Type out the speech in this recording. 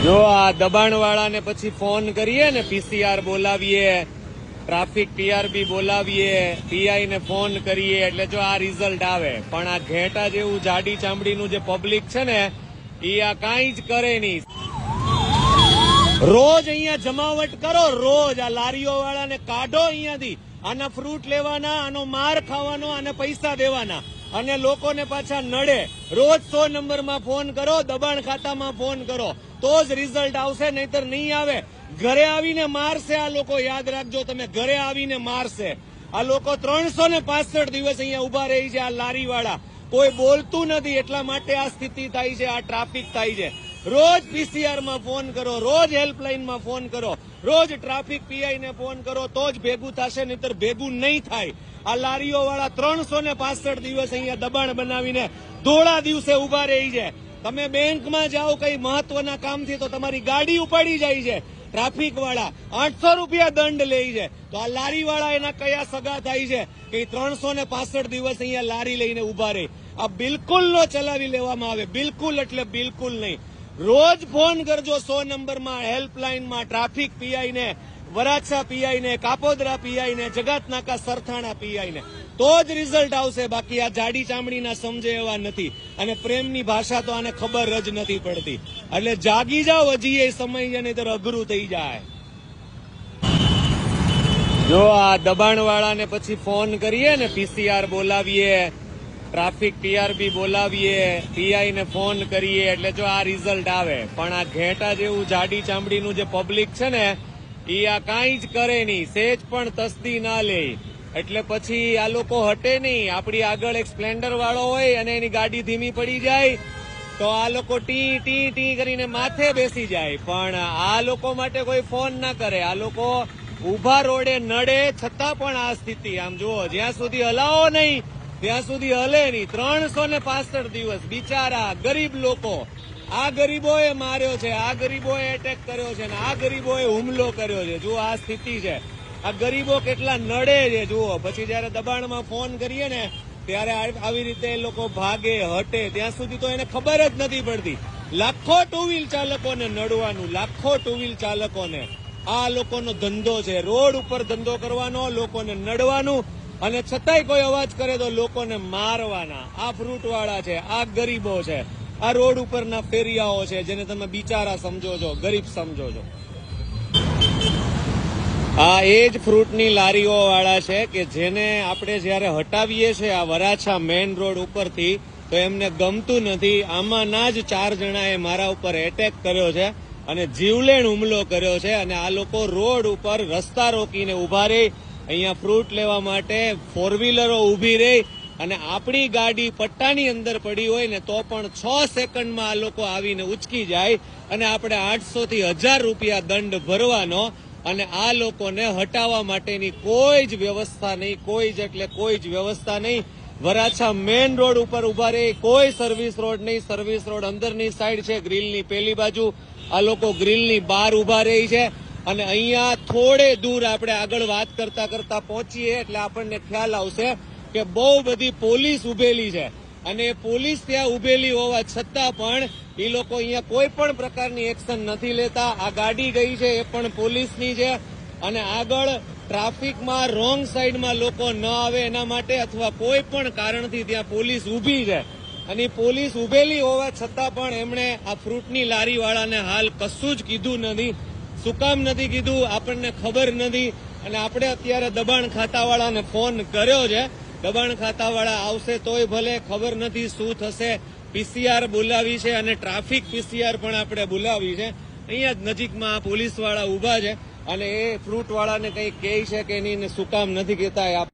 જો આ દબાણવાળાને પછી ફોન કરીએ ને, પીસીઆર બોલાવીએ, ટ્રાફિક ટીઆરબી બોલાવીએ, પીઆઈ ને ફોન કરીએ એટલે જો આ રિઝલ્ટ આવે. પણ આ ઘેટા જેવું જાડી ચામડીનું જે પબ્લિક છે ને, એ આ કાંઈ જ કરે નહીં. રોજ અહીંયા જમાવટ કરો, રોજ આ લારીઓ વાળાને કાઢો અહીંયાથી. આના ફ્રૂટ લેવાના, આનો માર ખાવાનો, આને પૈસા દેવાના, અને લોકોને પાછા નડે. રોજ 100 નંબરમાં ફોન કરો, દબાણ ખાતામાં ફોન કરો, તો જ રિઝલ્ટ આવશે, નહીતર નહીં આવે. ઘરે આવીને મારશે આ લોકો, યાદ રાખજો તમે, ઘરે આવીને મારશે આ લોકો. 365 દિવસ અહીંયા ઉભા રહી છે આ લારી વાળા, કોઈ બોલતું નથી, એટલા માટે આ સ્થિતિ થાય છે, આ ટ્રાફિક થાય છે. રોજ પીસીઆરમાં ફોન કરો, રોજ હેલ્પલાઇનમાં ફોન કરો, રોજ ટ્રાફિક પીઆઈ ને ફોન કરો, તો જ ભેગું થશે, નહીતર ભેગું નહીં થાય. આ લારીઓ વાળા 365 દિવસ અહીંયા દબાણ બનાવીને ધોળા દિવસે ઉભા રહી છે. તમે બેંકમાં જાઓ કઈ મહત્વના કામથી તો તમારી ગાડી ઉપાડી જાય છે. ટ્રાફિક વાળા 800 રૂપિયા દંડ લે છે. તો આ લારી વાળા એના કયા સગા થાય છે કે 365 દિવસ અહીંયા લારી લઈને ઉભા રહે? આ બિલકુલ નો ચલાવી લેવામાં આવે, બિલકુલ એટલે બિલકુલ નહીં. રોજ ફોન કરજો 100 નંબરમાં, હેલ્પલાઇનમાં, ટ્રાફિક પીઆઈ ને, વરાછા પીઆઈ ને, કાપોદરા પીઆઈ ને, જગાતનાકા સરથાણા પીઆઈ ને, તો જ રિઝલ્ટ આવશે. બાકી આ જાડી ચામડીના સમજે એવા નથી, અને પ્રેમની ભાષા તો આને ખબર જ નથી પડતી. એટલે જાગી જાઓ, હજી એ સમય છે, નહીતર અઘરું થઈ જાય. જો આ દબાણવાળાને પછી ફોન કરીએ ને, પીસીઆર બોલાવીએ, ટ્રાફિક ટીઆરબી બોલાવીએ, પીઆઈ ને ફોન કરીએ એટલે જો આ રિઝલ્ટ આવે. પણ આ ઘેટા જેવું જાડી ચામડીનું જે પબ્લિક છે ને, એ આ કાંઈ જ કરે નહીં, સેજ પણ તસ્દી ના લે. એટલે પછી આ લોકો હટે નહીં. આપણી આગળ એક સ્પ્લેન્ડર વાળો હોય અને એની ગાડી ધીમી પડી જાય તો આ લોકો ટી ટી ટી કરીને માથે બેસી જાય. પણ આ લોકો માટે કોઈ ફોન ના કરે. આ લોકો ઉભા રોડે નડે છતાં પણ આ સ્થિતિ. આમ જુઓ, જ્યાં સુધી હલાવો નહીં ત્યાં સુધી હલે નહીં. 365 દિવસ બિચારા ગરીબ લોકો. આ ગરીબોએ માર્યો છે, આ ગરીબોએ એટેક કર્યો છે, ને આ ગરીબોએ હુમલો કર્યો છે. જુઓ આ સ્થિતિ છે. આ ગરીબો કેટલા નડે છે જુઓ. પછી જયારે દબાણમાં ફોન કરીએ ને ત્યારે આવી રીતે એ લોકો ભાગે, હટે. ત્યાં સુધી તો એને ખબર જ નથી પડતી. લાખો ટુ વ્હીલ ચાલકોને નડવાનું, લાખો ટુ વ્હીલ ચાલકોને. આ લોકોનો ધંધો છે, રોડ ઉપર ધંધો કરવાનો, લોકોને નડવાનું, અને છતાંય કોઈ અવાજ કરે તો લોકોને મારવાના. આ ફ્રૂટ વાળા છે, આ ગરીબો છે, આ રોડ ઉપરના ફેરિયાઓ છે, જેને તમે બિચારા સમજો છો, ગરીબ સમજો છો. આ એ જ ફ્રૂટની લારીઓ વાળા છે કે જેને આપણે જયારે હટાવીએ છીએ આ વરાછા મેઇન રોડ ઉપરથી તો એમને ગમતું નથી. આમાંના જ 4 જણાએ મારા ઉપર એટેક કર્યો છે અને જીવલેણ હુમલો કર્યો છે. અને આ લોકો રોડ ઉપર રસ્તા રોકીને ઉભા રહી, અહીંયા ફ્રૂટ લેવા માટે 4 વ્હીલરો ઉભી રહી, અને આપણી ગાડી પટ્ટાની અંદર પડી હોય ને તો પણ 6 સેકન્ડમાં આ લોકો આવીને ઉચકી જાય, અને આપણે 800 થી 1000 રૂપિયા દંડ ભરવાનો. અને આ લોકોને હટાવવા માટેની કોઈ જ વ્યવસ્થા નહીં, કોઈ જ એટલે કોઈ જ વ્યવસ્થા નહીં. વરાછા મેઇન રોડ ઉપર ઉભા રહે, કોઈ સર્વિસ રોડ નહીં. સર્વિસ રોડ અંદરની સાઈડ છે, ગ્રીલની પેલી બાજુ. આ લોકો ગ્રીલની બહાર ઉભા રહી છે. અને અહીંયા થોડે દૂર આપણે આગળ વાત કરતા કરતા પહોંચીએ એટલે આપણને ખ્યાલ આવશે કે બહુ બધી પોલીસ ઉભેલી છે. અને પોલીસ ત્યાં ઉભેલી હોવા છતાં પણ એ લોકો અહીંયા કોઈ પણ પ્રકારની એક્શન નથી લેતા. આ ગાડી ગઈ છે એ પણ પોલીસની છે. અને આગળ ટ્રાફિકમાં રોંગ સાઈડમાં લોકો ન આવે એના માટે, અથવા કોઈ પણ કારણથી ત્યાં પોલીસ ઉભી છે. અને પોલીસ ઉભેલી હોવા છતાં પણ એમણે આ ફ્રૂટની લારી વાળાને હાલ કશું જ કીધું નથી. શું કામ નથી કીધું આપણને ખબર નથી. અને આપણે અત્યારે દબાણ ખાતાવાળાને ફોન કર્યો છે. દબાણ ખાતાવાળા આવશે તોય ભલે, ખબર નથી શું થશે. પીસીઆર બોલાવી છે અને ટ્રાફિક પીસીઆર પણ આપણે બોલાવી છે. અહીંયા જ નજીકમાં પોલીસવાળા ઉભા છે અને એ ફ્રૂટ વાળાને કંઈ કહે છે કે નહીં, શું કામ નથી કહેતા.